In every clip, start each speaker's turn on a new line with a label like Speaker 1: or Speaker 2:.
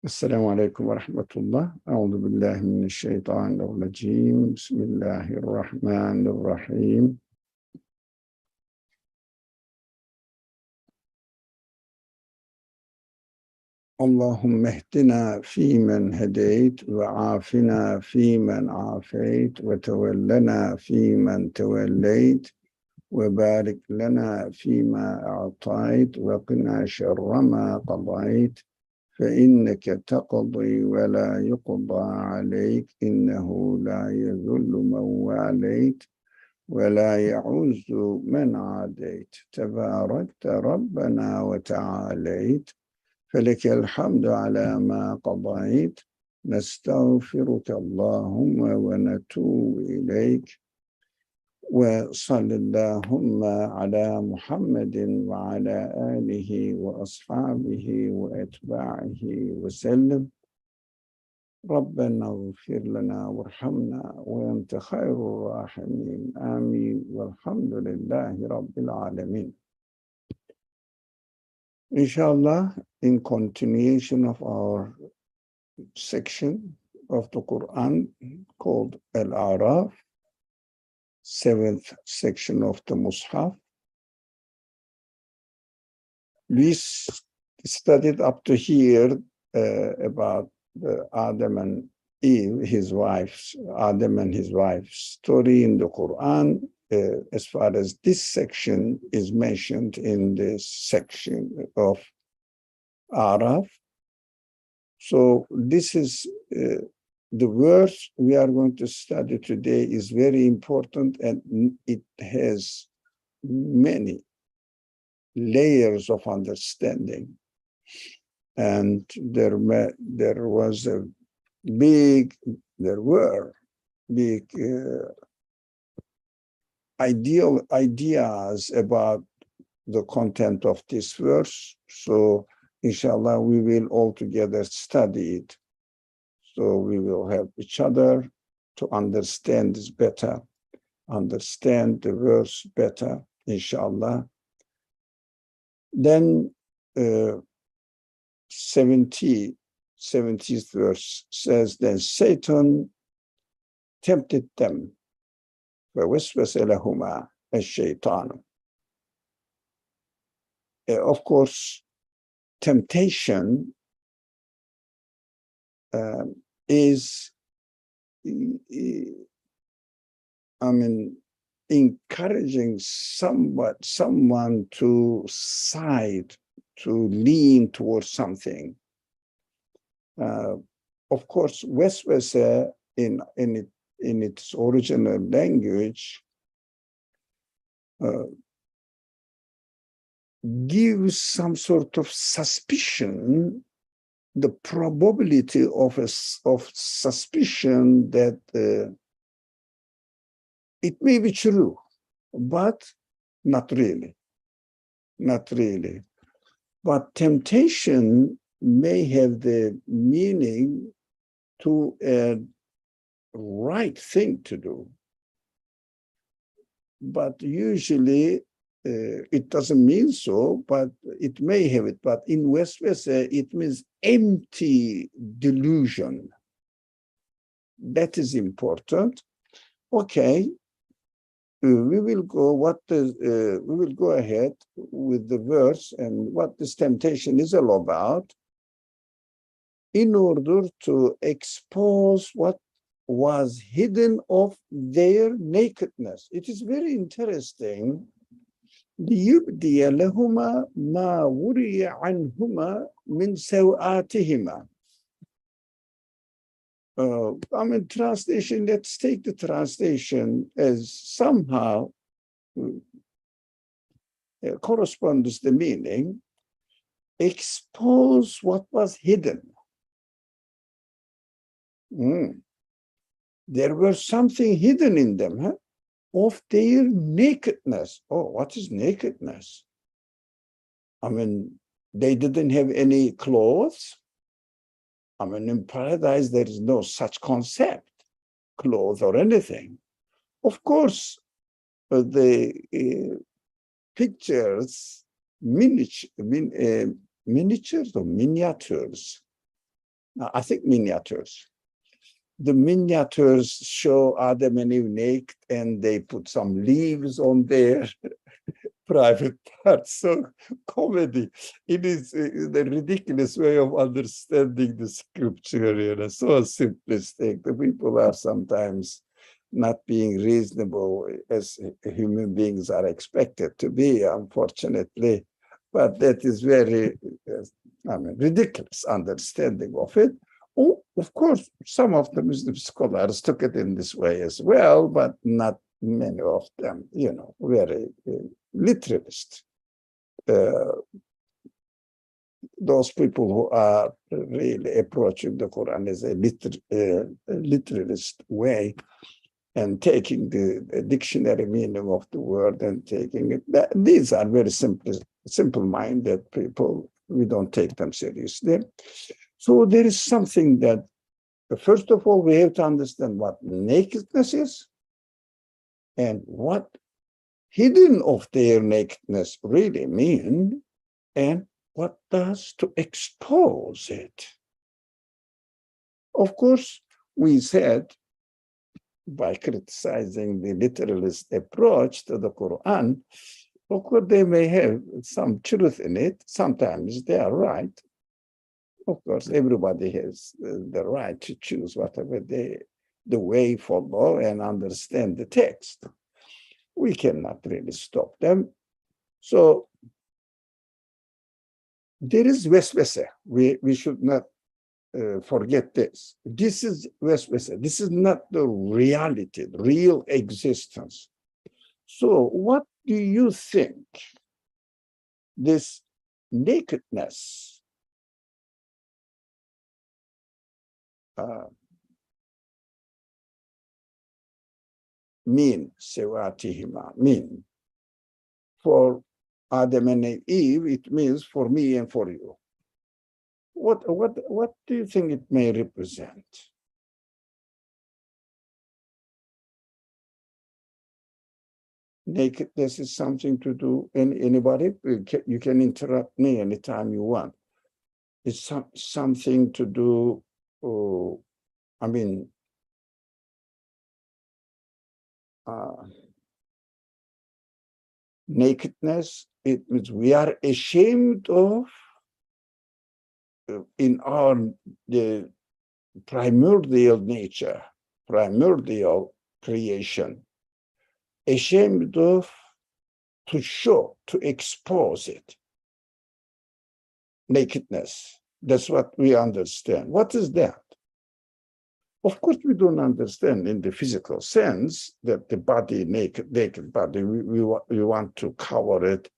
Speaker 1: Esselamu Aleyküm ve Rahmetullah. Euzu billahi mineşşeytanirracim. Bismillahirrahmanirrahim. Allahümme ehdina fîmen hedeyt ve afina fîmen afeyt ve tevellena fîmen tevelleyt ve barik lena fîmâ a'tayt ve qina şerre mâ qadayt. فإنك تقضي ولا يقضى عليك إنه لا يذل من واليت ولا يعز من عاديت تباركت ربنا وتعاليت فلك الحمد على ما قضيت نستغفرك اللهم ونتوب إليك وصل اللهم على محمد وعلى آله وأصحابه وأتباعه وسلم ربنا اغفر لنا وارحمنا وأنت خير الراحمين آمين والحمد لله رب العالمين. Inshallah, in continuation of our section of the Quran called Al-Araf, seventh section of the Mus'haf. We studied up to here about Adam and Eve, Adam and his wife's story in the Quran, as far as this section is mentioned in this section of Araf. So this is the verse we are going to study today is very important, and it has many layers of understanding. And there were big ideas about the content of this verse. So inshallah, we will all together study it. So we will help each other to understand this better, understand the verse better, inshallah. Then 70th verse says, then Satan tempted them. وَوَسْوَسَ لَهُمَا الشَّيْطَانُ. Of course, temptation is, encouraging someone to side, to lean towards something. Of course, waswasa in its original language gives some sort of suspicion, the probability of suspicion that it may be true, but not really. Not really. But temptation may have the meaning to a right thing to do. But usually it doesn't mean so, but it may have it. But in Westwasa, it means empty delusion. That is important. Okay. We will go ahead with the verse and what this temptation is all about in order to expose what was hidden of their nakedness. It is very interesting. لِيُبْدِيَ لَهُمَا مَا وُرِيَ عَنْهُمَا مِنْ سَوْآتِهِمَا. Translation, let's take the translation as somehow corresponds the meaning, expose what was hidden. There was something hidden in them, of their nakedness. Oh, what is nakedness? They didn't have any clothes. In paradise, there is no such concept, clothes or anything. Of course, the pictures, miniatures or miniatures I think miniatures. The miniatures show Adam and Eve naked, and they put some leaves on their private parts. So comedy. It is the ridiculous way of understanding the scripture, so simplistic. The people are sometimes not being reasonable as human beings are expected to be, unfortunately. But that is very, ridiculous understanding of it. Oh, of course, some of the Muslim scholars took it in this way as well, but not many of them, very literalist. Those people who are really approaching the Quran as a literalist way and taking the dictionary meaning of the word and taking it. These are very simple-minded people. We don't take them seriously. So there is something that, first of all, we have to understand what nakedness is and what hidden of their nakedness really mean, and what does to expose it. Of course, we said, by criticizing the literalist approach to the Quran, of course, they may have some truth in it. Sometimes they are right. Of course, everybody has the right to choose whatever the way follow and understand the text. We cannot really stop them. So there is waswasa. We should not forget this. This is waswasa. This is not the reality, the real existence. So what do you think this nakedness mean, sewatihima, mean? For Adam and Eve, it means for me and for you. What do you think it may represent? Nakedness is something to do, and anybody, you can interrupt me anytime you want. It's something to do, nakedness, it means we are ashamed of, in our the primordial nature, primordial creation, ashamed of to show, to expose it. Nakedness, that's what we understand. What is that? Of course, we don't understand in the physical sense that the body, naked body, we want to cover it.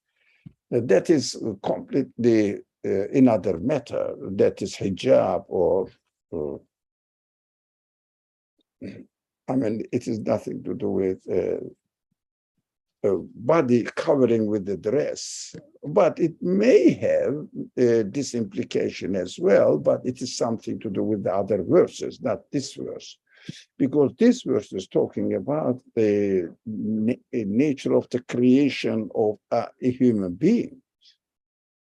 Speaker 1: That is completely another matter. That is hijab or it is nothing to do with body covering with the dress, but it may have this implication as well, but it is something to do with the other verses, not this verse, because this verse is talking about the nature of the creation of a human being.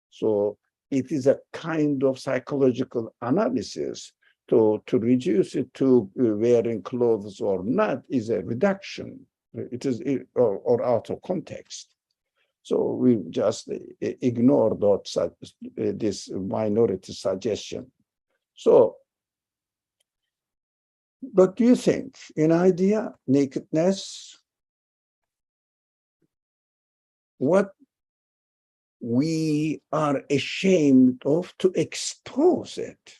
Speaker 1: So it is a kind of psychological analysis. To reduce it to wearing clothes or not is a reduction. It is or out of context. So we just ignore this minority suggestion. So, but do you think, in idea, nakedness, what we are ashamed of to expose it?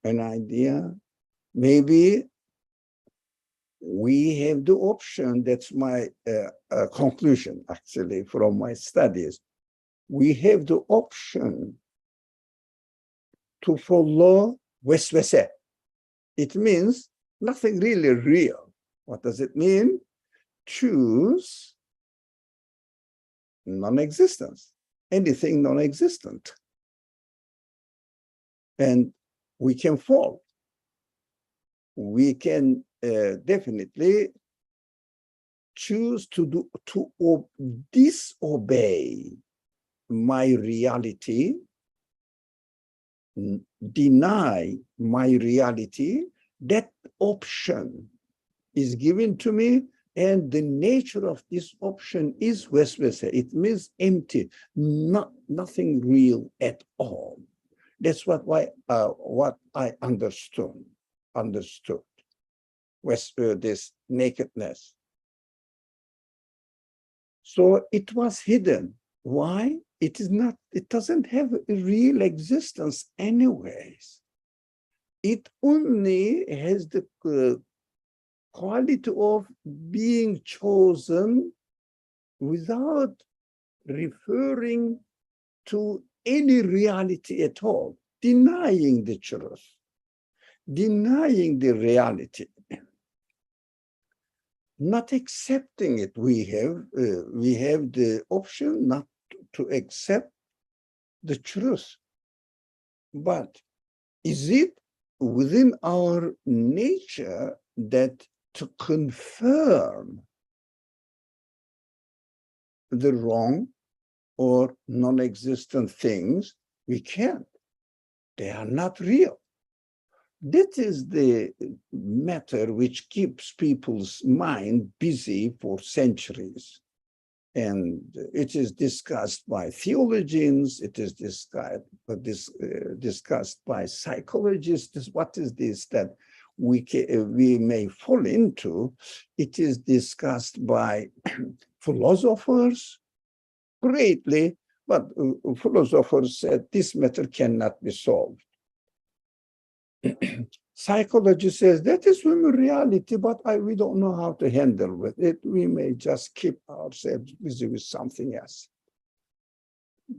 Speaker 1: An idea, maybe we have the option, that's my conclusion actually from my studies. We have the option to follow waswasa. It means nothing really real. What does it mean? Choose non-existence, anything non-existent. And we can fall. We can definitely choose to disobey my reality deny my reality, that option is given to me, and the nature of this option is waswasa. It means empty, nothing real at all. That's what I understood. This nakedness. So it was hidden. Why? It is not. It doesn't have a real existence, anyways. It only has the quality of being chosen without referring to any reality at all, denying the truth, denying the reality, not accepting it. We have the option not to accept the truth. But is it within our nature that to confirm the wrong or non-existent things? We can't. They are not real. That is the matter which keeps people's mind busy for centuries. And it is discussed by theologians, it is discussed by psychologists. What is this that we may fall into? It is discussed by philosophers greatly, but philosophers said this matter cannot be solved. Psychology says that is human reality, but we don't know how to handle with it. We may just keep ourselves busy with something else.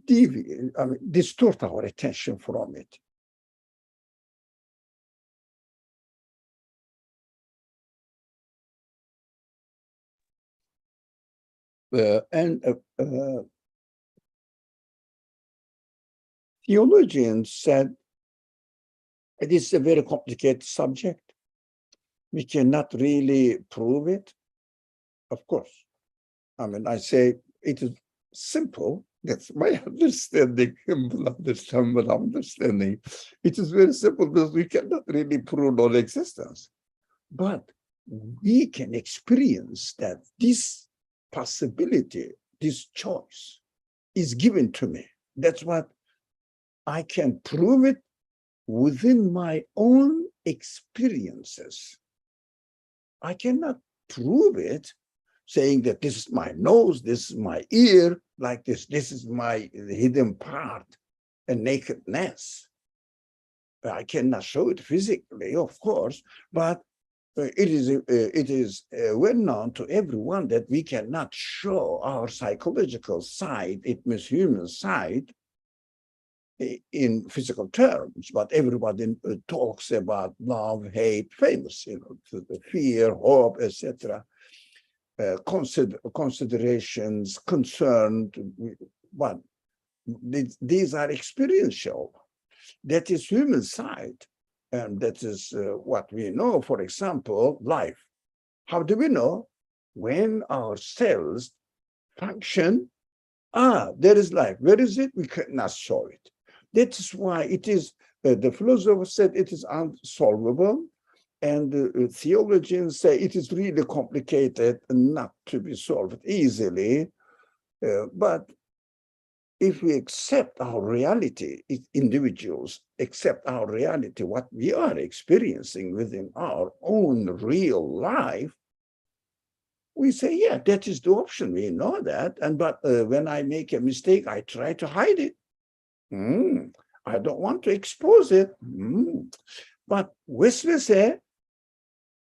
Speaker 1: Distort our attention from it. Theologians said it is a very complicated subject. We cannot really prove it. Of course. I say it is simple. That's my understanding, humble understanding. It is very simple because we cannot really prove non-existence. But we can experience that this possibility, this choice is given to me. That's what I can prove it within my own experiences. I cannot prove it saying that this is my nose, this is my ear, like this is my hidden part, a nakedness. I cannot show it physically, of course, but it is well known to everyone that we cannot show our psychological side, it means human side, in physical terms, but everybody talks about love, hate, famous, fear, hope, etc. Considerations, concern, but these are experiential. That is human side, and that is what we know. For example, life. How do we know? When our cells function, there is life. Where is it? We cannot show it. That is why it is, the philosopher said it is unsolvable, and the theologians say it is really complicated and not to be solved easily. But if we accept our reality, if individuals accept our reality, what we are experiencing within our own real life, we say, yeah, that is the option. We know that. But when I make a mistake, I try to hide it. I don't want to expose it. But waswasa,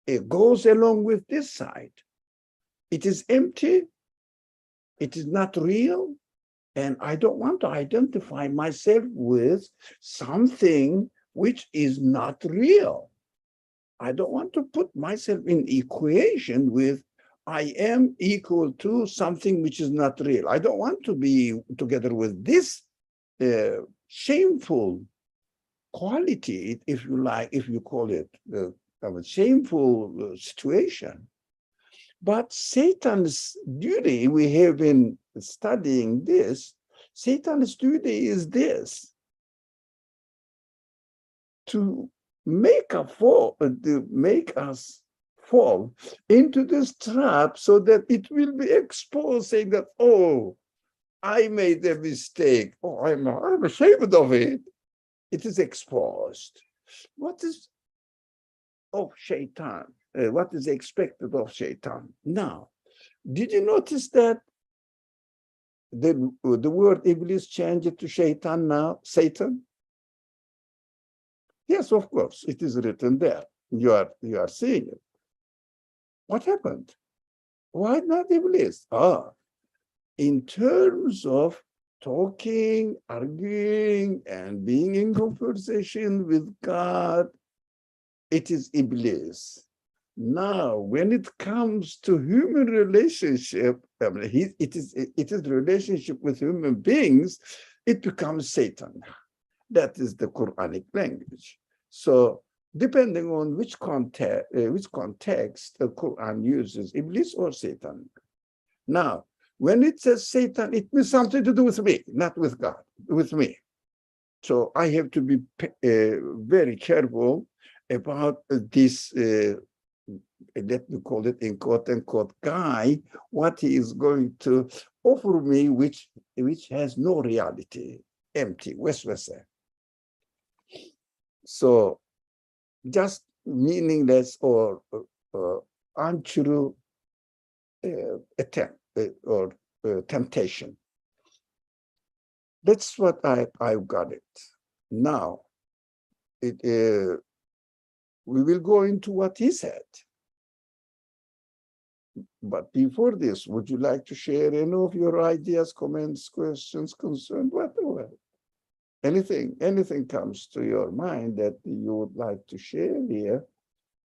Speaker 1: it goes along with this side. It is empty. It is not real. And I don't want to identify myself with something which is not real. I don't want to put myself in equation with I am equal to something which is not real. I don't want to be together with this shameful quality, if you like, if you call it a shameful situation. But Satan's duty, we have been studying this, Satan's duty is this. to make us fall into this trap so that it will be exposed, saying that, oh, I made a mistake. Oh, I'm ashamed of it. It is exposed. What is of shaitan? What is expected of shaitan? Now, did you notice that the word Iblis changed to shaitan now, Satan? Yes, of course, it is written there. You are seeing it. What happened? Why not Iblis? In terms of talking, arguing, and being in conversation with God, it is Iblis. Now, when it comes to human relationship, it is relationship with human beings, it becomes Satan. That is the Quranic language. So, depending on which context the Quran uses, Iblis or Satan. Now, when it says Satan, it means something to do with me, not with God, with me. So I have to be very careful about this, let me call it in quote unquote guy, what he is going to offer me, which has no reality, empty, waswasa. So just meaningless or untrue attempt or temptation. That's what I got it. Now, we will go into what he said. But before this, would you like to share any of your ideas, comments, questions, concerns, whatever? Anything comes to your mind that you would like to share here,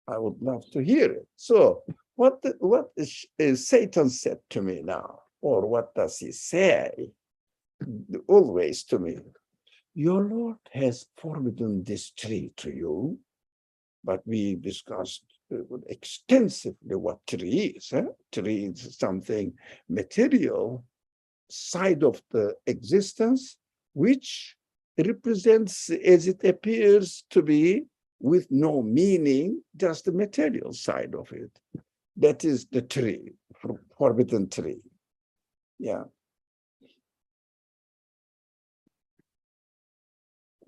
Speaker 1: I would love to hear it. So what is Satan said to me now? Or what does he say always to me? Your Lord has forbidden this tree to you, but we discussed extensively what tree is. Tree is something material, side of the existence, which represents, as it appears to be, with no meaning, just the material side of it. That is the tree, forbidden tree. Yeah.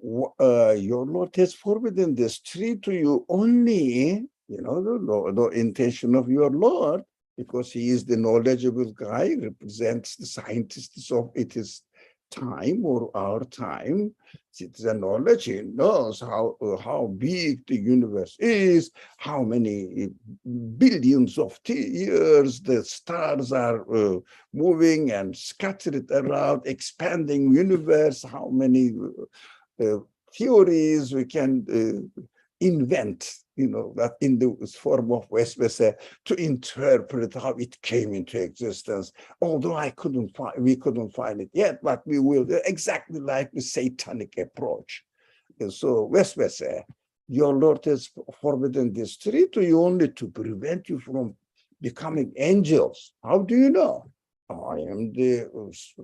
Speaker 1: Your Lord has forbidden this tree to you only, the intention of your Lord, because he is the knowledgeable guy, represents the scientists of his time or our time. It's a knowledge. He knows how big the universe is, how many billions of years the stars are moving and scattered around, expanding universe, how many theories we can invent, that in the form of Westwasa to interpret how it came into existence. Although we couldn't find it yet, but we will, exactly like the satanic approach. And so Westwasa, your Lord has forbidden this tree to you only to prevent you from becoming angels. How do you know? I am the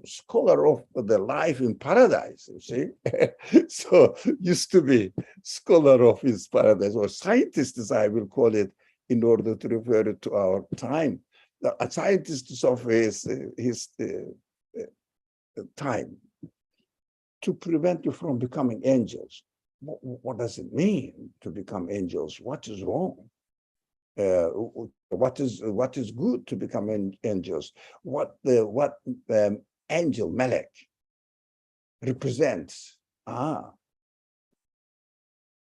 Speaker 1: scholar of the life in paradise, you see. So used to be scholar of his paradise, or scientist, as I will call it, in order to refer it to our time. A scientist of his time, to prevent you from becoming angels. What does it mean to become angels? What is wrong? What is good to become angels? What angel Melech represents?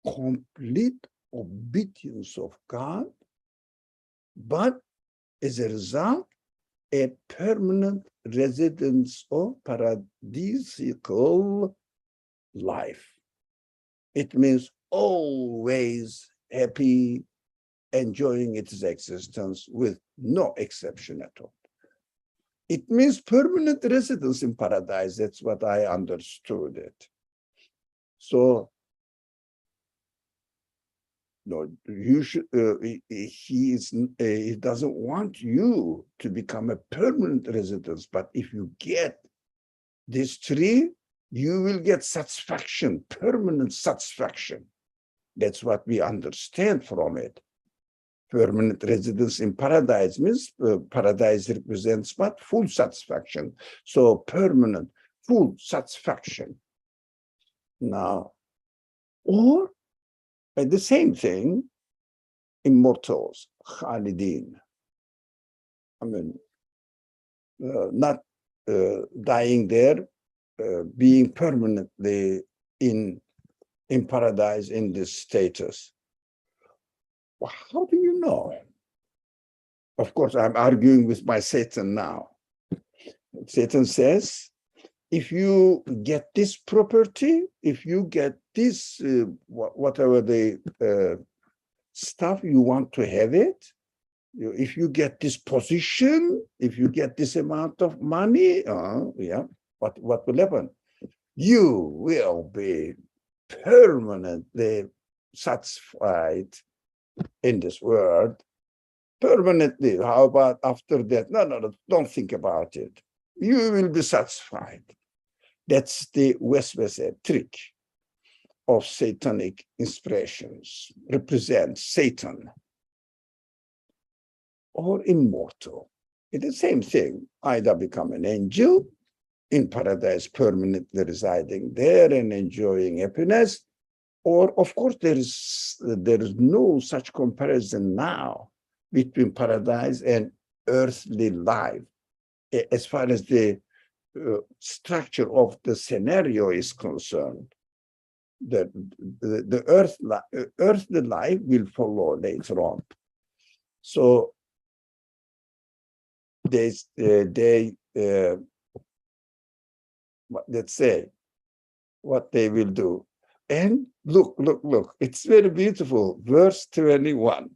Speaker 1: Complete obedience of God, but as a result, a permanent residence of paradisical life. It means always happy, enjoying its existence with no exception at all. It means permanent residence in paradise. That's what I understood it. So, no, you should. He doesn't want you to become a permanent residence. But if you get this tree, you will get satisfaction, permanent satisfaction. That's what we understand from it. Permanent residence in paradise means paradise represents what? Full satisfaction. So permanent, full satisfaction. Now, or the same thing, immortals, Khalidin. I mean, not dying there, being permanently in paradise in this status. Well, how do you know? Of course, I'm arguing with my Satan now. Satan says, if you get this property, if you get this, whatever the stuff you want to have it, if you get this position, if you get this amount of money, yeah, what will happen? You will be permanently satisfied in this world, permanently. How about after that? No, don't think about it. You will be satisfied. That's the Westwasa trick of satanic inspirations, represents Satan. Or immortal. It's the same thing. Either become an angel in paradise, permanently residing there and enjoying happiness, or of course there is no such comparison now between paradise and earthly life. As far as the structure of the scenario is concerned, the earthly life will follow later on. So let's say what they will do. And look, it's very beautiful. Verse 21.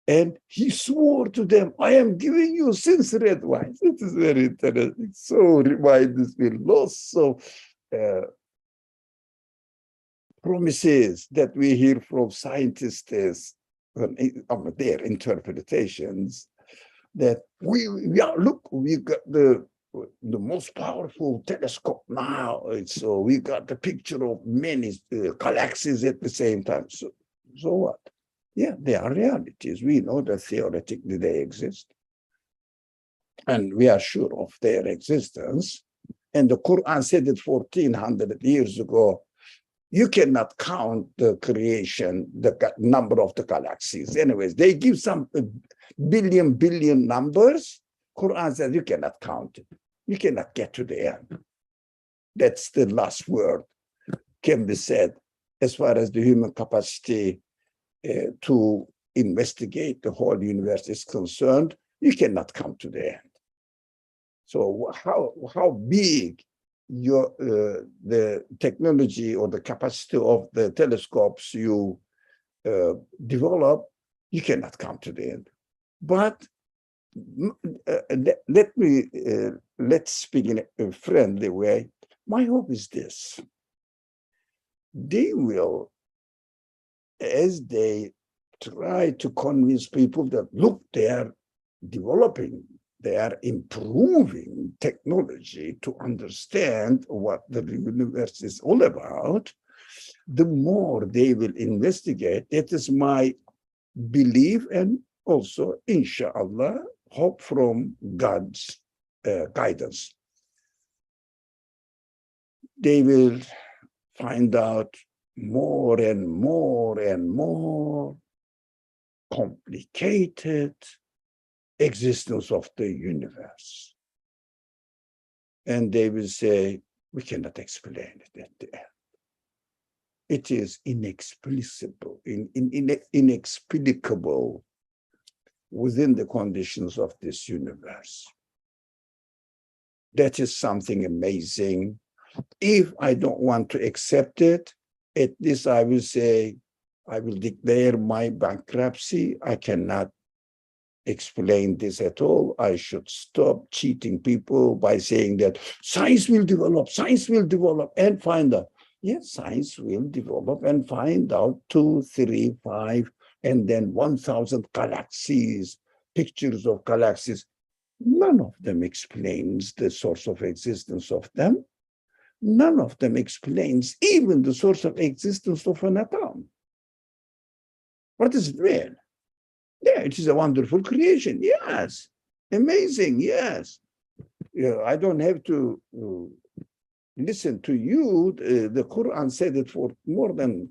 Speaker 1: And he swore to them, I am giving you sincere advice. It is very interesting. So reminds me lots of promises that we hear from scientists, their interpretations, that we got the most powerful telescope now. So we got the picture of many galaxies at the same time. So what? Yeah, they are realities. We know that theoretically they exist. And we are sure of their existence. And the Qur'an said it 1400 years ago. You cannot count the creation, the number of the galaxies. Anyways, they give some billion numbers. Quran says you cannot count it. You cannot get to the end. That's the last word can be said as far as the human capacity to investigate the whole universe is concerned. You cannot come to the end. So how big the technology or the capacity of the telescopes you develop, you cannot come to the end. But let's speak in a friendly way. My hope is this: they will, as they try to convince people that look, they are developing, they are improving technology to understand what the universe is all about, the more they will investigate. That is my belief, and also, inshallah, hope from God's guidance. They will find out more and more complicated existence of the universe. And they will say, we cannot explain it at the end. It is inexplicable, inexplicable within the conditions of this universe. That is something amazing. If I don't want to accept it, at least I will say, I will declare my bankruptcy. I cannot explain this at all. I should stop cheating people by saying that science will develop, and find out. Yes, science will develop and find out 2, 3, 5, and then 1,000 galaxies, pictures of galaxies. None of them explains the source of existence of them. None of them explains even the source of existence of an atom. What does it mean? Yeah, it is a wonderful creation. Yes. Amazing. Yes. Yeah, I don't have to listen to you. The Quran said it for more than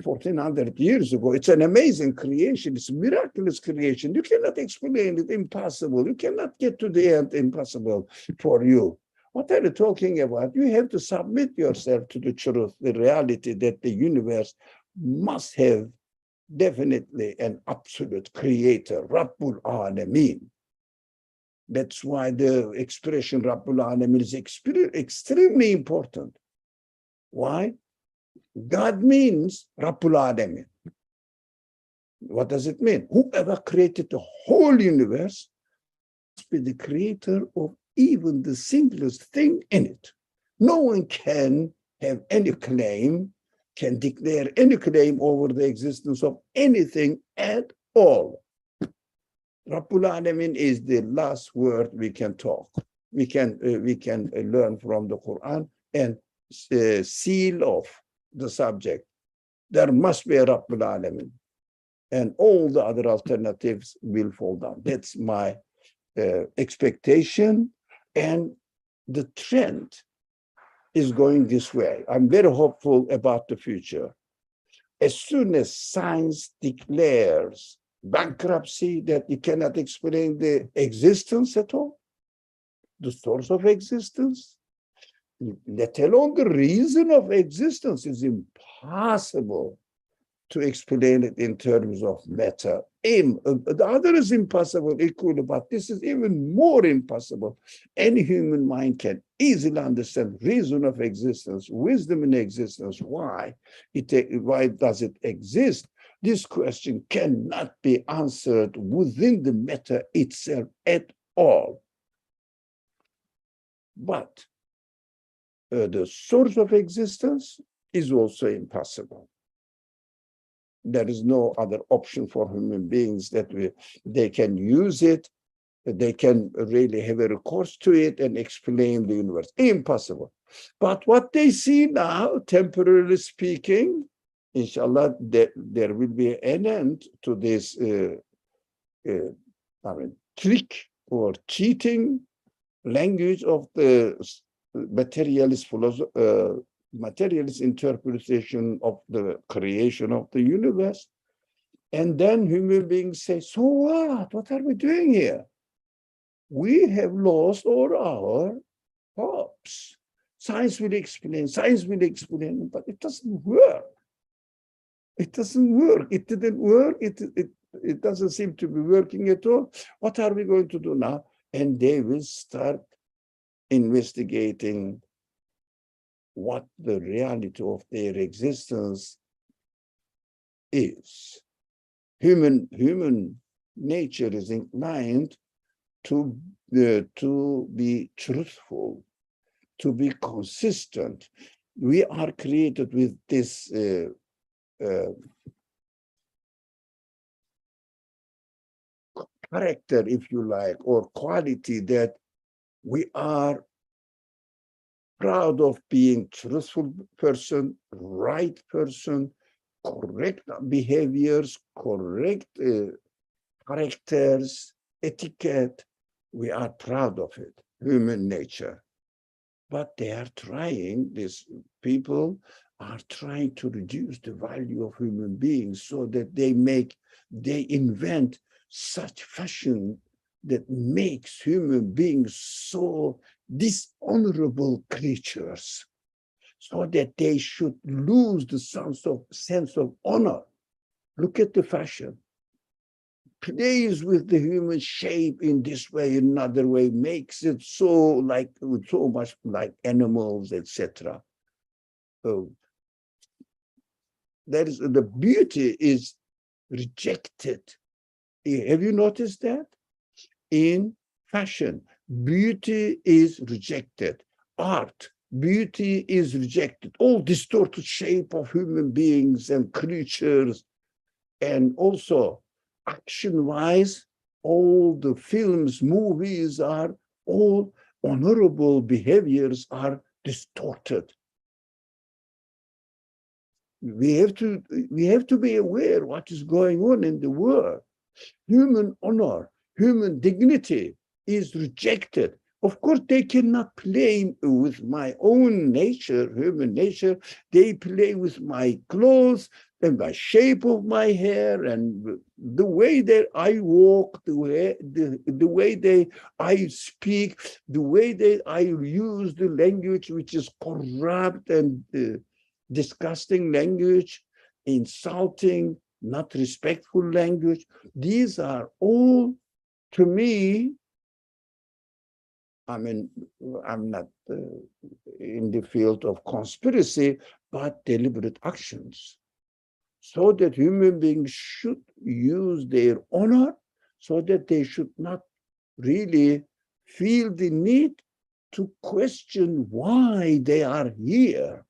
Speaker 1: 1400 years ago. It's an amazing creation. It's a miraculous creation. You cannot explain it. Impossible. You cannot get to the end. Impossible for you. What are you talking about? You have to submit yourself to the truth, the reality that the universe must have definitely an absolute creator, Rabbul Alameen. That's why the expression Rabbul Alameen is extremely important. Why? God means Rabbul Alameen. What does it mean? Whoever created the whole universe must be the creator of even the simplest thing in it. No one can have any claim, can declare any claim over the existence of anything at all. Rabbul Alamin is the last word we can talk. We can learn from the Quran and seal off the subject. There must be a Rabbul Alamin, and all the other alternatives will fall down. That's my expectation, and the trend is going this way. I'm very hopeful about the future. As soon as science declares bankruptcy, that you cannot explain the existence at all, the source of existence, let alone the reason of existence, is impossible to explain it in terms of matter. The other is impossible equally, but this is even more impossible. Any human mind can easily understand reason of existence, wisdom in existence. Why does it exist? This question cannot be answered within the matter itself at all. But the source of existence is also impossible. There is no other option for human beings that they can use it, they can really have a recourse to it and explain the universe. Impossible. But what they see now, temporarily speaking, inshallah, there will be an end to this trick or cheating language of the materialist philosophy, materialist interpretation of the creation of the universe. And then human beings say, so what? What are we doing here? We have lost all our hopes. Science will explain, but it doesn't work. It doesn't work. It didn't work. It doesn't seem to be working at all. What are we going to do now? And they will start investigating what the reality of their existence is. Human nature is inclined to be truthful, to be consistent. We are created with this character, if you like, or quality, that we are proud of being truthful person, right person, correct behaviors, correct characters, etiquette. We are proud of it, human nature. But they are trying, these people are trying to reduce the value of human beings so that they invent such fashion that makes human beings so dishonorable creatures, so that they should lose the sense of honor. Look at the fashion. Plays with the human shape in this way, in another way, makes it so much like animals, etc. So that is, the beauty is rejected. Have you noticed that? In fashion, beauty is rejected. Art, beauty is rejected. All distorted shape of human beings and creatures, and also action-wise, all the films, movies are all honorable behaviors are distorted. We have to be aware what is going on in the world. Human honor, human dignity is rejected. Of course, they cannot play with my own nature, human nature. They play with my clothes and the shape of my hair and the way that I walk, the way that I speak, the way that I use the language, which is corrupt and disgusting language, insulting, not respectful language. These are all, to me, I mean, I'm not in the field of conspiracy, but deliberate actions, so that human beings should use their honor, so that they should not really feel the need to question why they are here.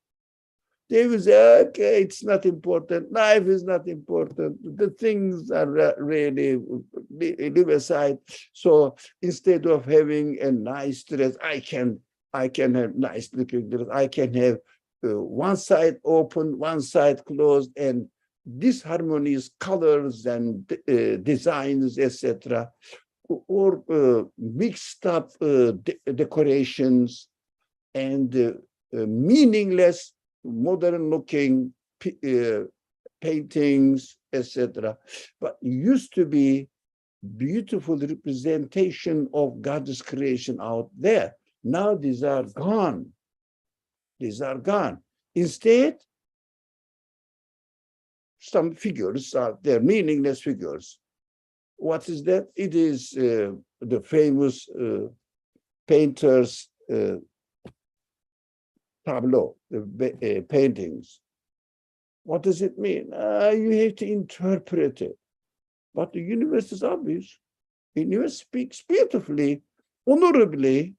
Speaker 1: They will say, okay, it's not important. Life is not important. The things are really leave aside. So instead of having a nice dress, I can have nice looking dress. I can have one side open, one side closed, and disharmonious colors and designs, etc., or mixed up decorations and meaningless modern-looking paintings, etc. But used to be beautiful representation of God's creation out there. Now these are gone. These are gone. Instead, some figures are there, meaningless figures. What is that? It is the famous painters' tableau, the paintings. What does it mean? You have to interpret it. But the universe is obvious. The universe speaks beautifully, honorably,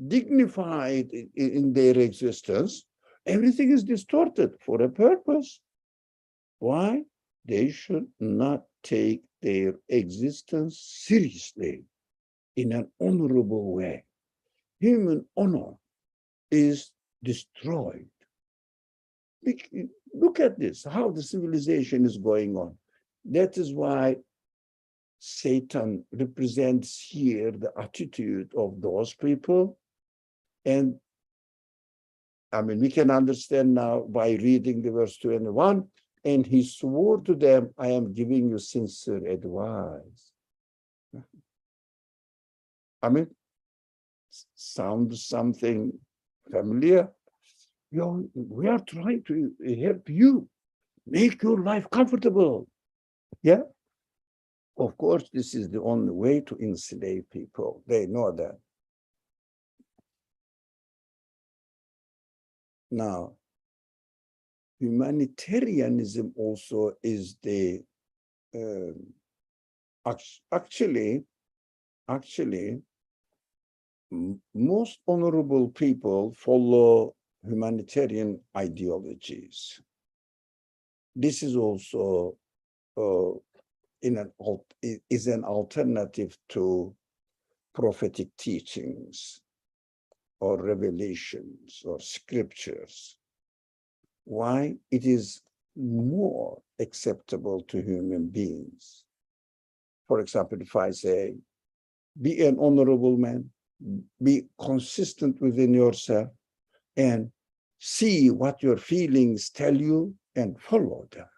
Speaker 1: dignified in their existence. Everything is distorted for a purpose. Why? They should not take their existence seriously in an honorable way. Human honor is destroyed. Look at this, how the civilization is going on. That is why Satan represents here the attitude of those people. And I mean, we can understand now by reading the verse 21, and he swore to them, I am giving you sincere advice. I mean, sounds something familiar. We are trying to help you make your life comfortable. Yeah. Of course, this is the only way to enslave people. They know that. Now, humanitarianism also is the actually most honorable people follow humanitarian ideologies. This is also is an alternative to prophetic teachings or revelations or scriptures. Why? It is more acceptable to human beings. For example, if I say, be an honorable man, be consistent within yourself, and see what your feelings tell you and follow them.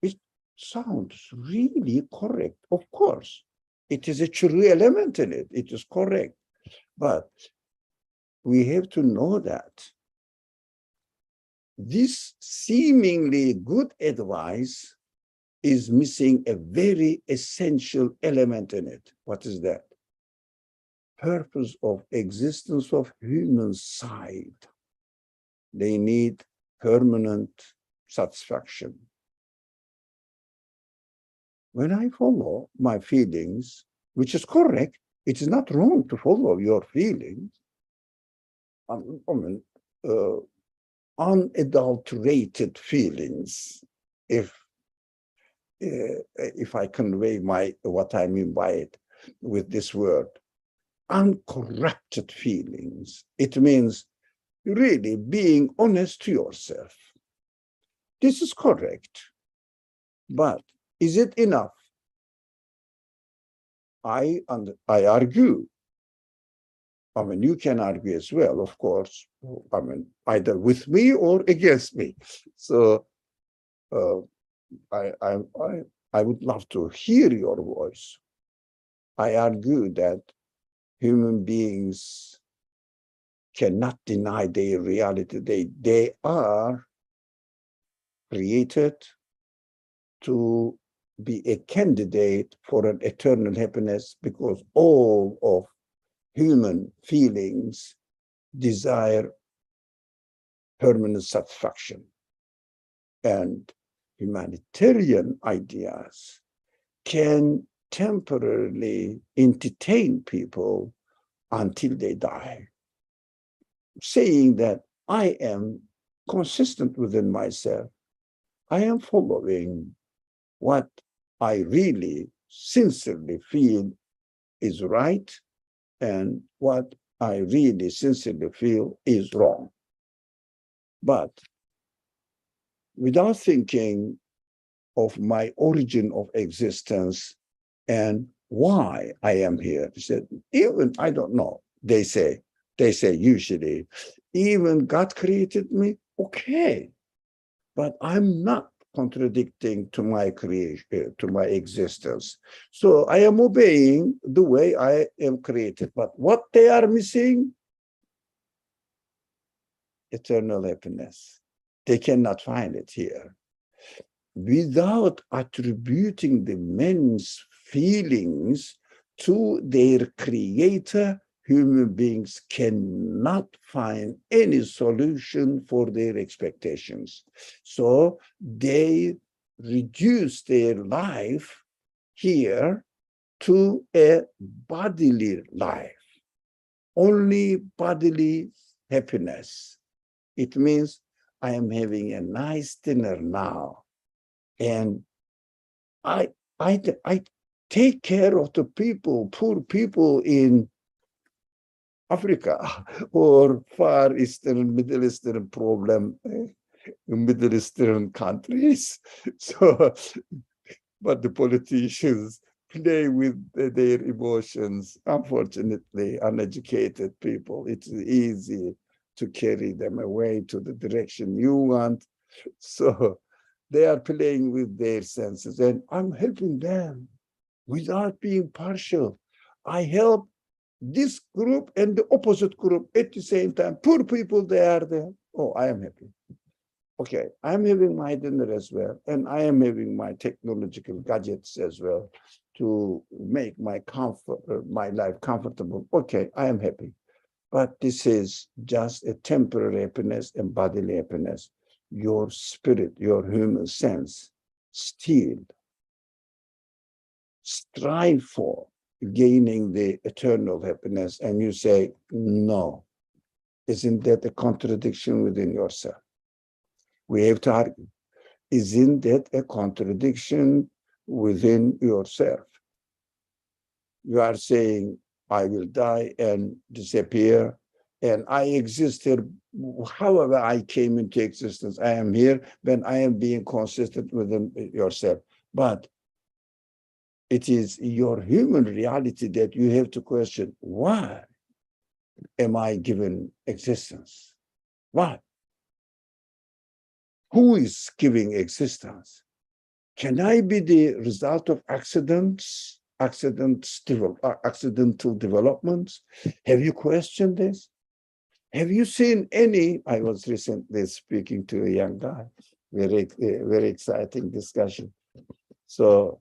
Speaker 1: It sounds really correct. Of course, it is a true element in it. It is correct. But we have to know that this seemingly good advice is missing a very essential element in it. What is that? Purpose of existence of human side. They need permanent satisfaction. When I follow my feelings, which is correct, it is not wrong to follow your feelings. Unadulterated feelings, if I convey what I mean by it with this word. uncorrupted feelings. It means really being honest to yourself. This is correct, but is it enough? I argue. I mean, you can argue as well, of course. I mean, either with me or against me. So uh, I would love to hear your voice. I argue that human beings cannot deny their reality. They are created to be a candidate for an eternal happiness, because all of human feelings desire permanent satisfaction. And humanitarian ideas can temporarily entertain people until they die, saying that I am consistent within myself. I am following what I really sincerely feel is right and what I really sincerely feel is wrong. But without thinking of my origin of existence and why I am here, he said, even I don't know, they say usually, even God created me, okay, but I'm not contradicting to my creation, to my existence. So I am obeying the way I am created. But what they are missing? Eternal happiness. They cannot find it here. Without attributing the men's feelings to their creator, human beings cannot find any solution for their expectations. So they reduce their life here to a bodily life, only bodily happiness. It means I am having a nice dinner now, and I take care of the people, poor people in Africa or Far Eastern, Middle Eastern problem, Middle Eastern countries. So, but the politicians play with their emotions. Unfortunately, uneducated people, it's easy to carry them away to the direction you want. So they are playing with their senses, and I'm helping them without being partial. I help this group and the opposite group at the same time. Poor people, they are there. Oh, I am happy. Okay, I'm having my dinner as well, and I am having my technological gadgets as well to make my my life comfortable. Okay, I am happy. But this is just a temporary happiness and bodily happiness. Your spirit, your human sense, still strive for gaining the eternal happiness, and you say, no, isn't that a contradiction within yourself? We have to argue, isn't that a contradiction within yourself? You are saying, I will die and disappear, and I exist here. However I came into existence, I am here when I am being consistent within yourself. But it is your human reality that you have to question, why am I given existence? Why? Who is giving existence? Can I be the result of accidental developments? Have you questioned this? Have you seen any? I was recently speaking to a young guy, very exciting discussion. So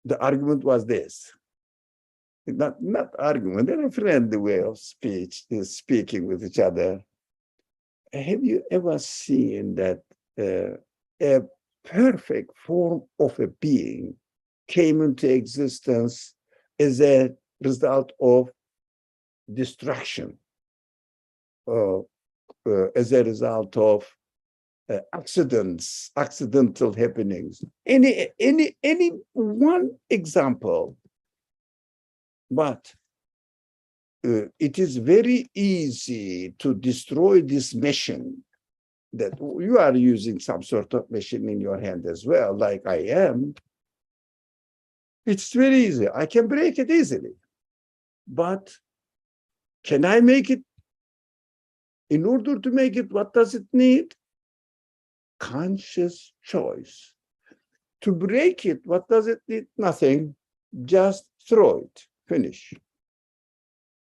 Speaker 1: the argument was this, not argument, in a friendly way of speech, is speaking with each other. Have you ever seen that a perfect form of a being came into existence as a result of destruction, as a result of accidents, accidental happenings. Any one example, but it is very easy to destroy this machine that you are using some sort of machine in your hand as well, like I am. It's very easy. I can break it easily. But can I make it? In order to make it, what does it need? Conscious choice. To break it, what does it need? Nothing. Just throw it. Finish.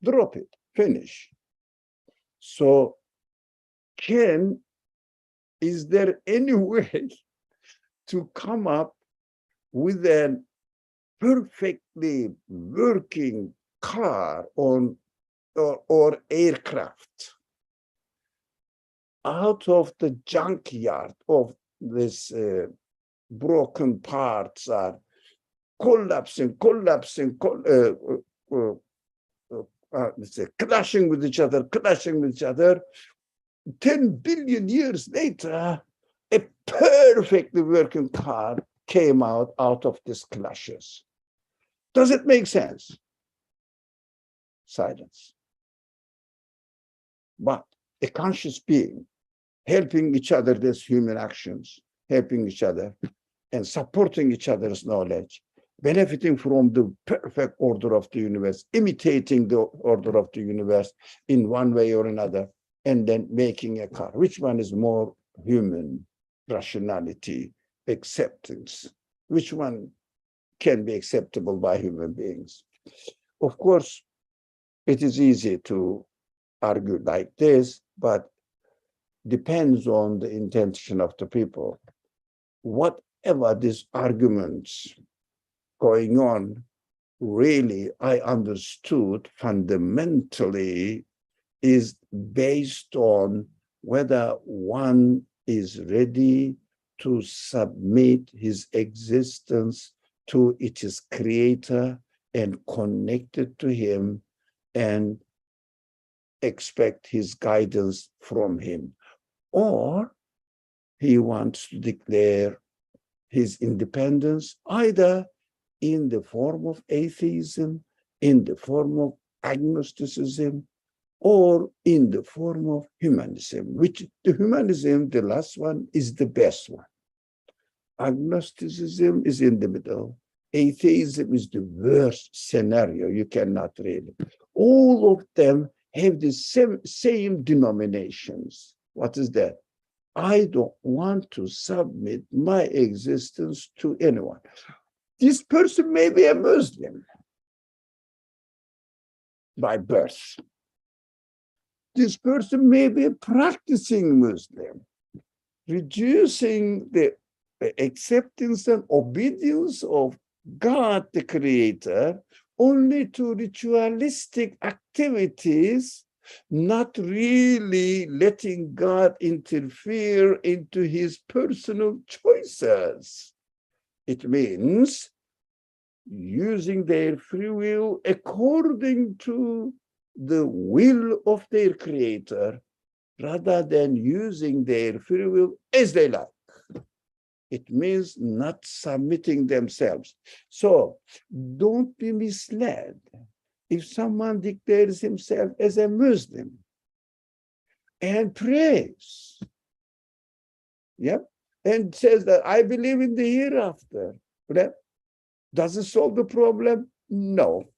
Speaker 1: Drop it. Finish. So, is there any way to come up with a perfectly working car or aircraft out of the junkyard of this broken parts are collapsing, clashing with each other, 10 billion years later, a perfectly working car came out of these clashes. Does it make sense? Silence. But a conscious being helping each other, there's human actions, helping each other and supporting each other's knowledge, benefiting from the perfect order of the universe, imitating the order of the universe in one way or another, and then making a car. Which one is more human? Rationality, acceptance. Which one can be acceptable by human beings? Of course, it is easy to argue like this, but depends on the intention of the people. Whatever these arguments going on, really, I understood fundamentally is based on whether one is ready to submit his existence to its creator and connected to him and expect his guidance from him. Or he wants to declare his independence either in the form of atheism, in the form of agnosticism, or in the form of humanism, which the humanism, the last one, is the best one. Agnosticism is in the middle. Atheism is the worst scenario. You cannot really. All of them have the same denominations. What is that? I don't want to submit my existence to anyone. This person may be a Muslim by birth. This person may be a practicing Muslim, reducing the acceptance and obedience of God, the Creator, only to ritualistic activities, not really letting God interfere into his personal choices. It means using their free will according to the will of their Creator, rather than using their free will as they like. It means not submitting themselves. So don't be misled. If someone declares himself as a Muslim and prays, and says that I believe in the hereafter, does it solve the problem? No.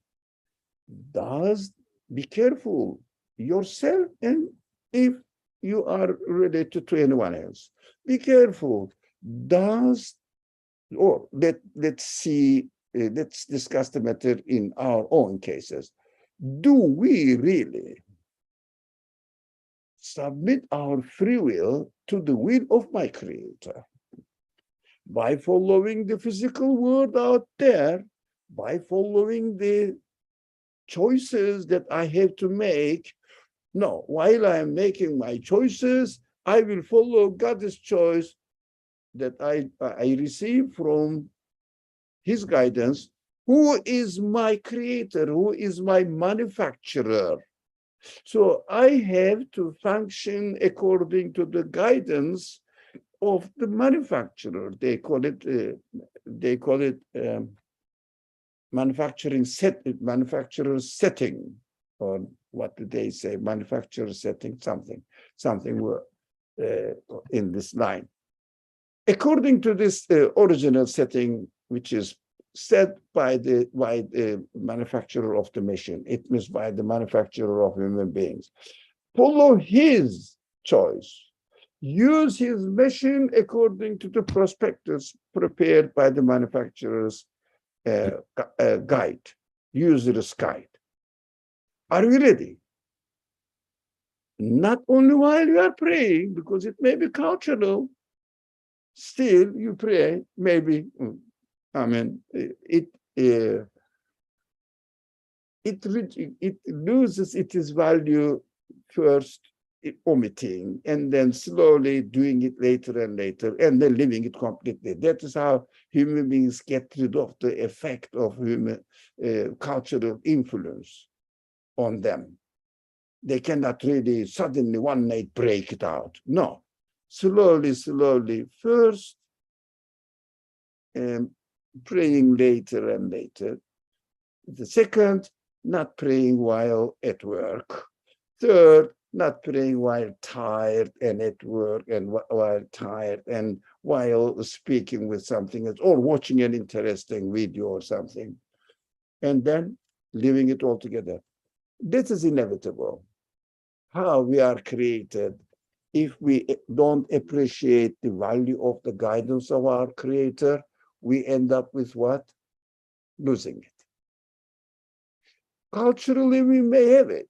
Speaker 1: Be careful yourself, and if you are related to anyone else, be careful. Let's discuss the matter in our own cases. Do we really submit our free will to the will of my Creator by following the physical world out there, by following the choices that I have to make? No, while I am making my choices, I will follow God's choice that I receive from his guidance. Who is my Creator? Who is my manufacturer? So I have to function according to the guidance of the manufacturer. They call it manufacturer setting, or what do they say? Manufacturer setting, something in this line. According to this original setting, which is set by the manufacturer of the machine, it means by the manufacturer of human beings. Follow his choice. Use his machine according to the prospectus prepared by the manufacturer's guide, user's guide. Are you ready? Not only while you are praying, because it may be cultural, still you pray, maybe, I mean, it loses its value first omitting, and then slowly doing it later and later, and then leaving it completely. That is how human beings get rid of the effect of human cultural influence on them. They cannot really suddenly one night break it out. No, slowly, first praying later and later. The second, not praying while at work. Third, not praying while tired and at work, and while tired and while speaking with something else, or watching an interesting video or something, and then leaving it all together. This is inevitable. How we are created. If we don't appreciate the value of the guidance of our Creator, we end up with what? Losing it. Culturally, we may have it.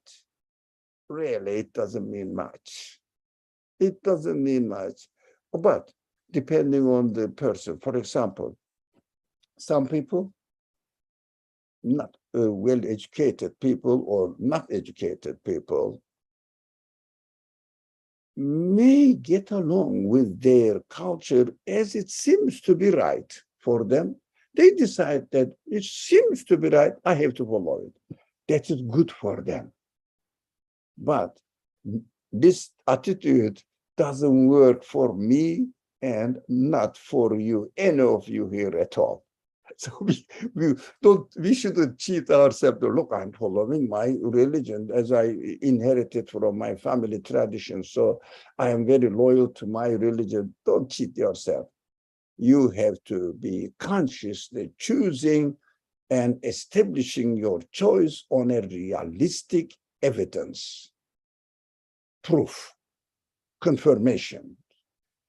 Speaker 1: Really, it doesn't mean much. It doesn't mean much. But depending on the person, for example, some people, not well-educated people or not educated people, may get along with their culture as it seems to be right for them. They decide that it seems to be right, I have to follow it. That is good for them. But this attitude doesn't work for me and not for you, any of you here at all. So we shouldn't cheat ourselves. Look, I'm following my religion as I inherited from my family tradition. So I am very loyal to my religion. Don't cheat yourself. You have to be consciously choosing and establishing your choice on a realistic evidence, proof, confirmation.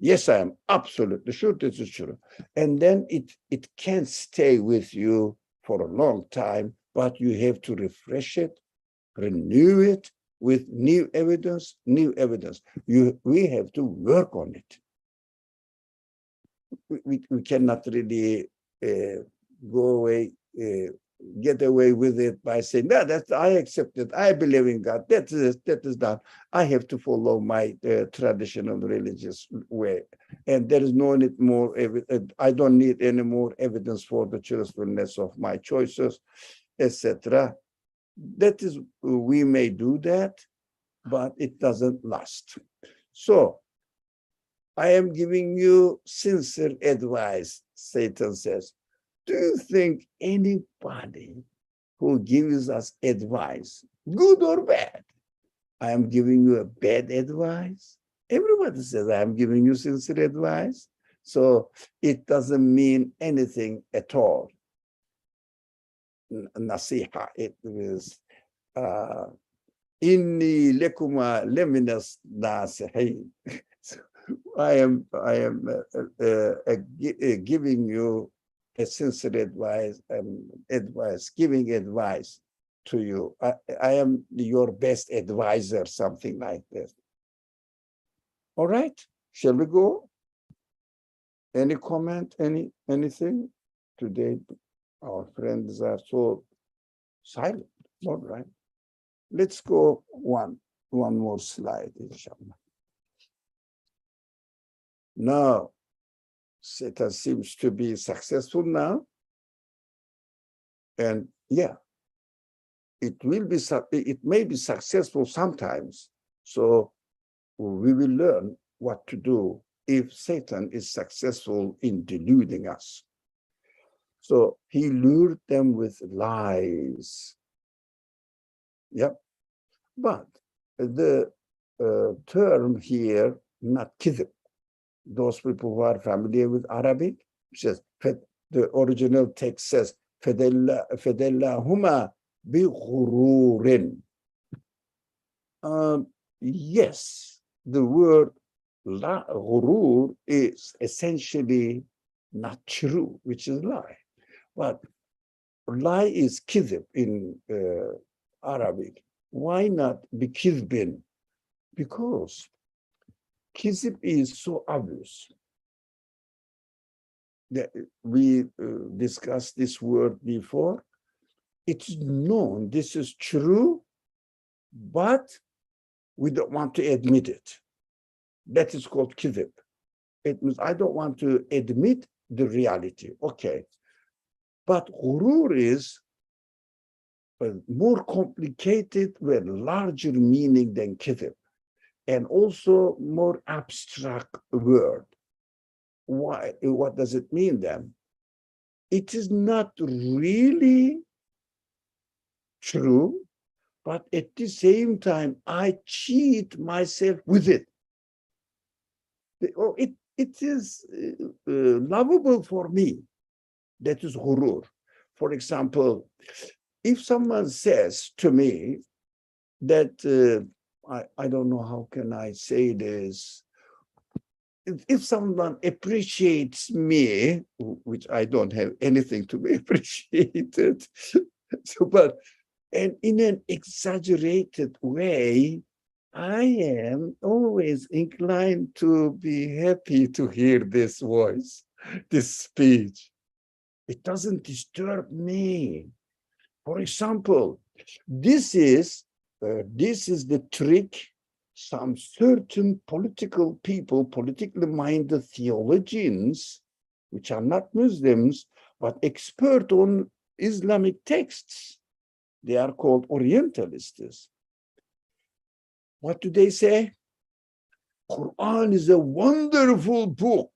Speaker 1: Yes, I am absolutely sure this is true. And then it can stay with you for a long time, but you have to refresh it, renew it with new evidence, we have to work on it. We cannot really go away, get away with it by saying, no, I accept it, I believe in God, that is done. I have to follow my traditional religious way. And there is no need more, I don't need any more evidence for the truthfulness of my choices, etc. That is, we may do that, but it doesn't last. So, I am giving you sincere advice, Satan says. Do you think anybody who gives us advice, good or bad, I am giving you a bad advice? Everybody says I am giving you sincere advice. So it doesn't mean anything at all. Nasiha, it means inni lekuma leminas nasihin. I am giving you a sincere advice, giving advice to you. I am your best advisor, something like this. All right, shall we go? Any comment, anything? Today, our friends are so silent. All right, let's go one more slide, inshallah. Now, Satan seems to be successful now. And yeah, it may be successful sometimes. So we will learn what to do if Satan is successful in deluding us. So he lured them with lies. Yep. But the term here, not kidhib, those people who are familiar with Arabic, says, the original text says, فَدَلَّهُمَا بِغُرُورٍ. Yes, the word ghurur is essentially not true, which is lie. But lie is kidhib in Arabic. Why not be kidbin? Because kidhib is so obvious. That we discussed this word before. It's known this is true, but we don't want to admit it. That is called kidhib. It means I don't want to admit the reality. Okay. But ghurur is a more complicated with larger meaning than kidhib, and also more abstract word. Why? What does it mean then? It is not really true, but at the same time, I cheat myself with it. It is lovable for me. That is ghurur. For example, if someone says to me that, I don't know how can I say this, if someone appreciates me, which I don't have anything to be appreciated, and in an exaggerated way, I am always inclined to be happy to hear this voice, this speech. It doesn't disturb me. For example, this is the trick some certain political people, politically minded theologians, which are not Muslims, but expert on Islamic texts. They are called Orientalists. What do they say? Qur'an is a wonderful book.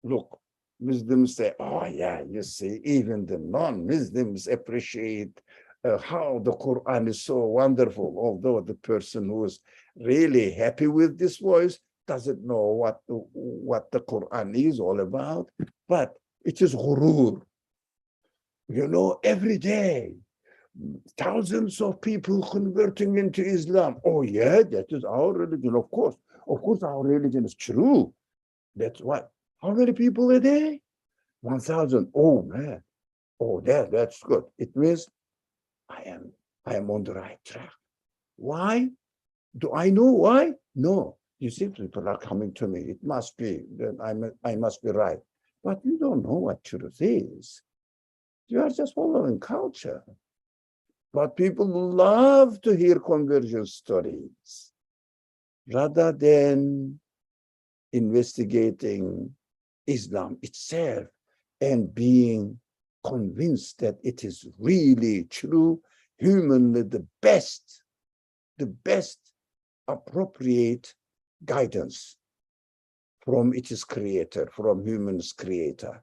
Speaker 1: Look, Muslims say, oh yeah, you see, even the non-Muslims appreciate how the Qur'an is so wonderful, although the person who's really happy with this voice doesn't know what the Qur'an is all about, but it is ghurur. You know, every day, thousands of people converting into Islam. Oh yeah, that is our religion, of course. Of course, our religion is true. That's what. How many people a day? 1,000. Oh man. Oh, that's good. It means I am on the right track. Why? Do I know why? No. You see, people are coming to me. It must be that I must be right. But you don't know what truth is. You are just following culture. But people love to hear conversion stories rather than investigating Islam itself and being convinced that it is really true, humanly the best appropriate guidance from its creator, from human's creator.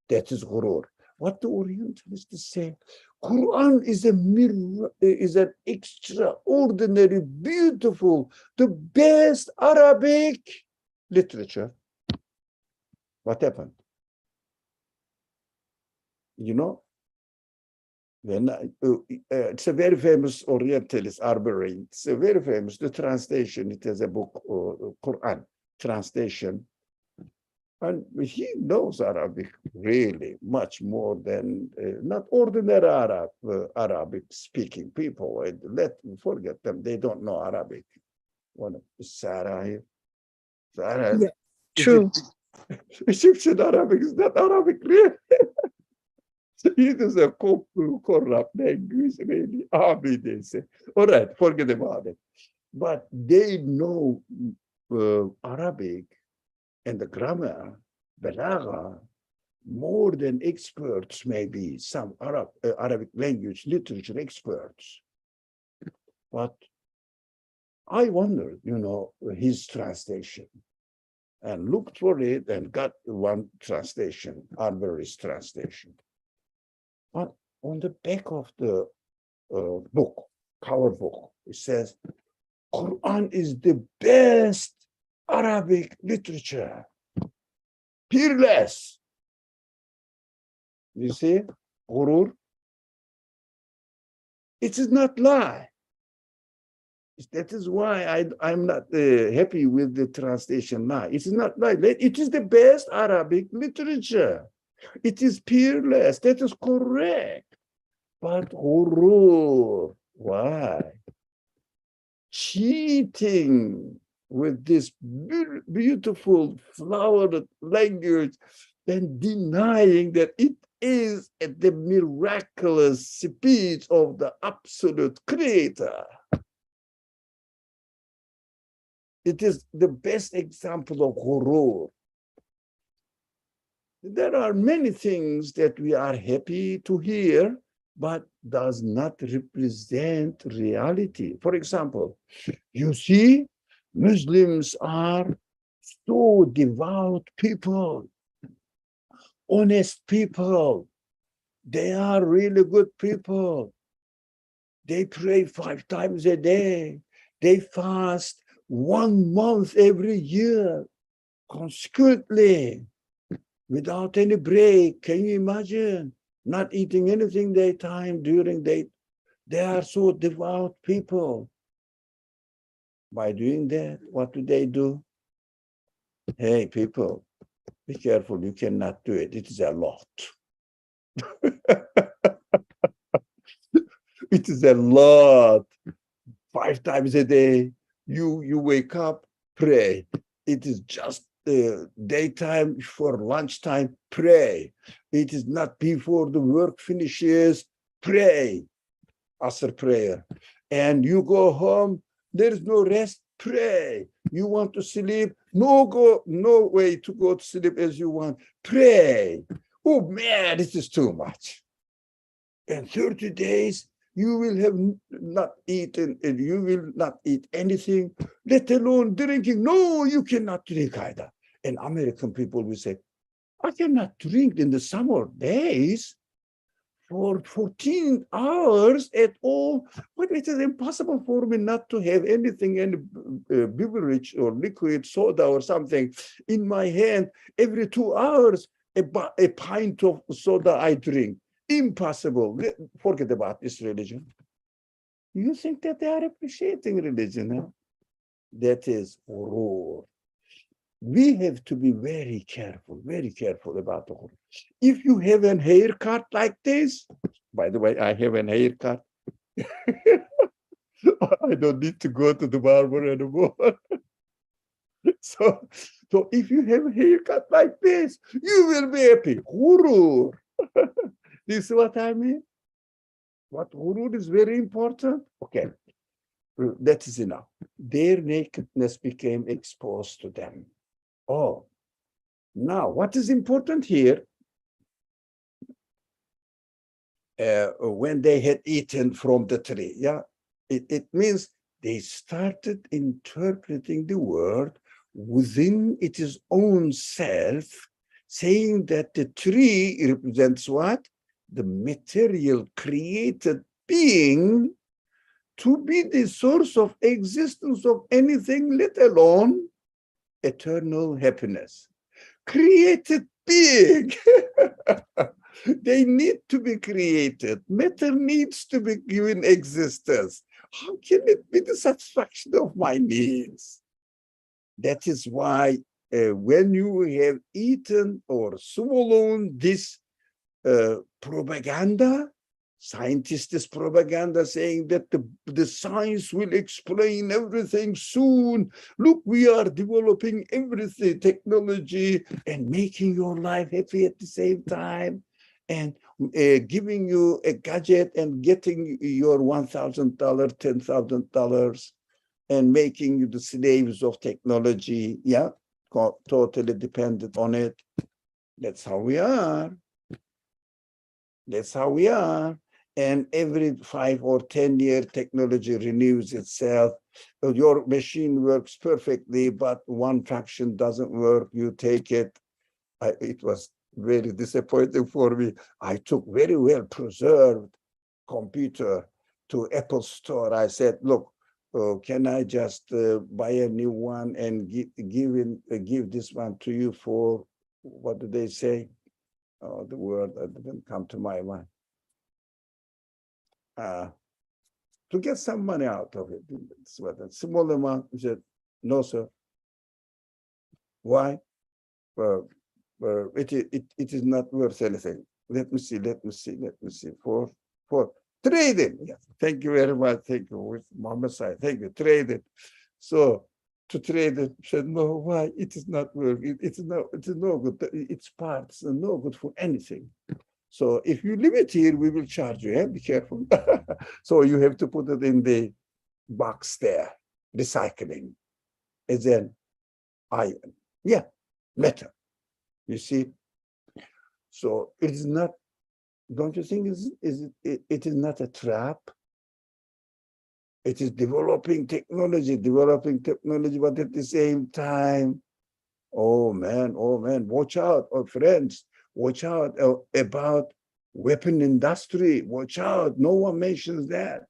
Speaker 1: That is ghurur. What the Orientalists say, Quran is a mirror, is an extraordinary, beautiful, the best Arabic literature. What happened? You know, when it's a very famous Orientalist, Arberi. It's a very famous. The translation. It has a book, Quran translation, and he knows Arabic really much more than not ordinary Arabic speaking people. Forget them. They don't know Arabic. One of Sarah here. Sarah,
Speaker 2: yeah, true.
Speaker 1: Egyptian Arabic is not Arabic, really. It is a corrupt language, really. Arabic, they say. All right, forget about it. But they know Arabic and the grammar, balagha, more than experts, maybe some Arabic language literature experts. But I wondered, his translation, and looked for it and got one translation, Arbery's translation. But on the back of the book, cover book, it says, Quran is the best Arabic literature, peerless. You see, Ghurur? It is not lie. That is why I'm not happy with the translation now. It is not lie. It is the best Arabic literature. It is peerless. That is correct. But Ghurur, why? Cheating with this beautiful flowered language and denying that it is the miraculous speech of the absolute creator. It is the best example of Ghurur. There are many things that we are happy to hear, but does not represent reality. For example, you see, Muslims are so devout people, honest people. They are really good people. They pray 5 times a day. They fast 1 month every year, consequently, without any break. Can you imagine? Not eating anything daytime during day. They are so devout people. By doing that, what do? Hey, people, be careful. You cannot do it. It is a lot. It is a lot. 5 times a day, you wake up, pray. It is just daytime for lunchtime, pray. It is not before the work finishes, pray. Asr prayer. And you go home, there is no rest, pray. You want to sleep, no way to go to sleep as you want, pray. Oh man, this is too much. In 30 days, you will have not eaten, and you will not eat anything, let alone drinking. No, you cannot drink either. And American people will say, I cannot drink in the summer days for 14 hours at all. But it is impossible for me not to have anything, any beverage or liquid soda or something in my hand. Every 2 hours, a pint of soda I drink. Impossible. Forget about this religion. You think that they are appreciating religion? Huh? That is Ghurur. We have to be very careful about the Ghurur. If you have a haircut like this, by the way, I have a haircut. I don't need to go to the barber anymore. So if you have a haircut like this, you will be happy. Ghurur. This is what I mean. What Ghurur is very important. Okay, that is enough. Their nakedness became exposed to them. Oh, now what is important here? When they had eaten from the tree, yeah, it means they started interpreting the word within its own self, saying that the tree represents what? The material created being to be the source of existence of anything, let alone eternal happiness. Created being. They need to be created. Matter needs to be given existence. How can it be the satisfaction of my needs? That is why when you have eaten or swallowed this propaganda, scientists' propaganda saying that the science will explain everything soon. Look, we are developing everything, technology, and making your life happy at the same time, and giving you a gadget and getting your $1,000, $10,000, and making you the slaves of technology, yeah, totally dependent on it. That's how we are. That's how we are. And every 5 or 10 year technology renews itself. Your machine works perfectly, but one function doesn't work. You take it. It was very disappointing for me. I took very well preserved computer to Apple Store. I said, look, can I just buy a new one and give this one to you for, what do they say? Oh, the word that didn't come to my mind. To get some money out of it. A small amount. He said, no, sir. Why? It is not worth anything. Let me see. For trading. Yes. Thank you very much. Thank you. With Muhammad Sai. Thank you. Trading. So to trade it, said, no, why? It is not worth it. It is no good. Its parts are no good for anything. So if you leave it here, we will charge you. Be careful. So you have to put it in the box there, recycling. As an iron. Yeah, metal. You see? So it is not, don't you think it is not a trap? It is developing technology, but at the same time, oh man, watch out, friends, watch out about weapon industry, watch out, no one mentions that.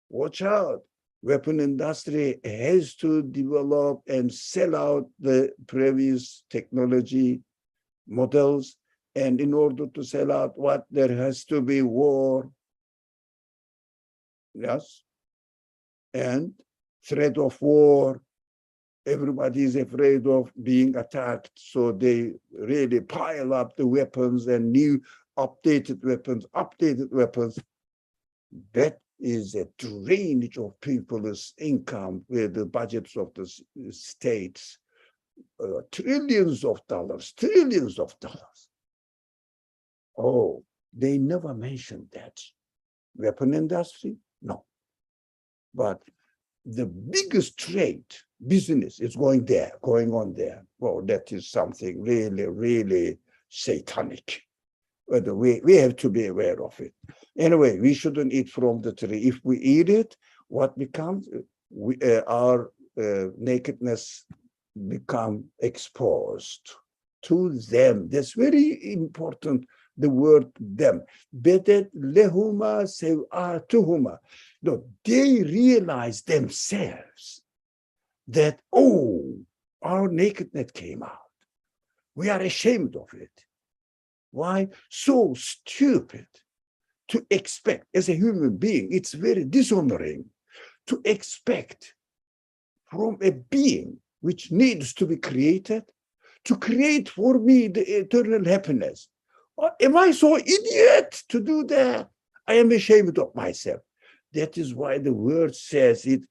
Speaker 1: Watch out, weapon industry has to develop and sell out the previous technology models, and in order to sell out what, there has to be war, yes, and threat of war. Everybody is afraid of being attacked, so they really pile up the weapons and new updated weapons. That is a drainage of people's income with the budgets of the states, trillions of dollars. Oh, they never mentioned that. Weapon industry? No. But the biggest trade business is going on there. Well, that is something really satanic. But we have to be aware of it. Anyway, we shouldn't eat from the tree. If we eat it, what becomes? Our nakedness become exposed to them. That's very important, the word them. Bedet lehuma sev'atuhuma. No, they realize themselves that, oh, our nakedness came out. We are ashamed of it. Why? So stupid to expect, as a human being, it's very dishonoring to expect from a being which needs to be created to create for me the eternal happiness. Am I so idiot to do that? I am ashamed of myself. That is why the word says it,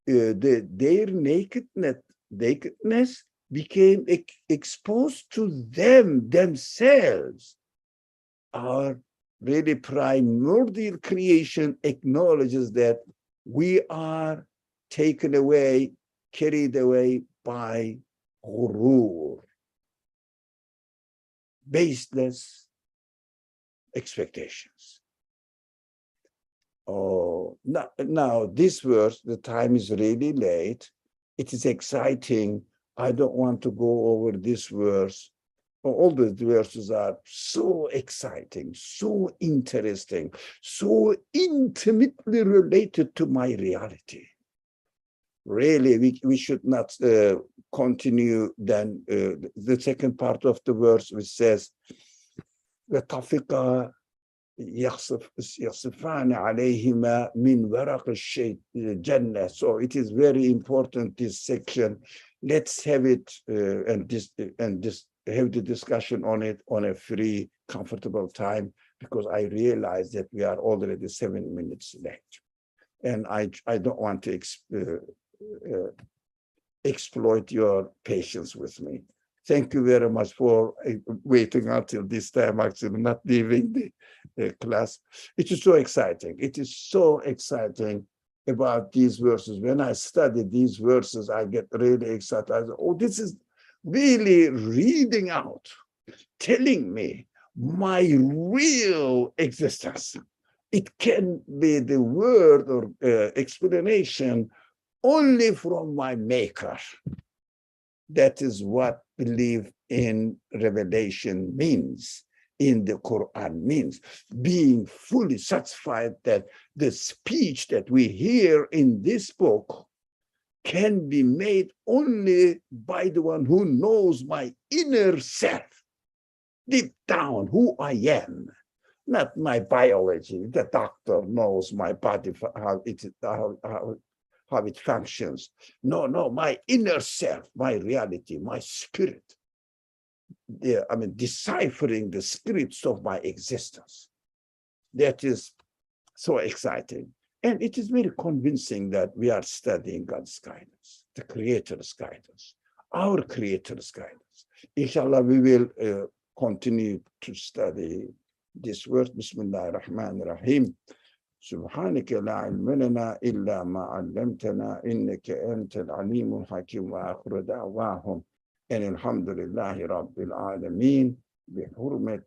Speaker 1: their nakedness became exposed to themselves. Our really primordial creation acknowledges that we are taken away, carried away by ghurur, baseless expectations. Oh, now this verse, the time is really late. It is exciting. I don't want to go over this verse. All the verses are so exciting, so interesting, so intimately related to my reality. Really, we should not continue then the second part of the verse, which says, يَخْصِفَانِ عَلَيْهِمَا مِنْ وَرَقِ الْجَنَّةِ. So it is very important, this section. Let's have it and have the discussion on it on a free, comfortable time, because I realize that we are already 7 minutes late. And I don't want to exploit your patience with me. Thank you very much for waiting until this time, actually not leaving the class. It is so exciting. It is so exciting about these verses. When I study these verses, I get really excited. I say, oh, this is really reading out, telling me my real existence. It can be the word or explanation only from my maker. That is what belief in revelation means, in the Quran means, being fully satisfied that the speech that we hear in this book can be made only by the one who knows my inner self, deep down, who I am, not my biology. The doctor knows my body, how it functions. No, my inner self, my reality, my spirit. Deciphering the scripts of my existence. That is so exciting. And it is very convincing that we are studying God's guidance, the Creator's guidance, our Creator's guidance. Inshallah, we will continue to study this word. Bismillah ar-Rahman ar-Rahim. سبحانك لا علم لنا إلا ما علمتنا إنك أنت العليم الحكيم وآخر دعواهم أن الحمد لله رب العالمين بحرمة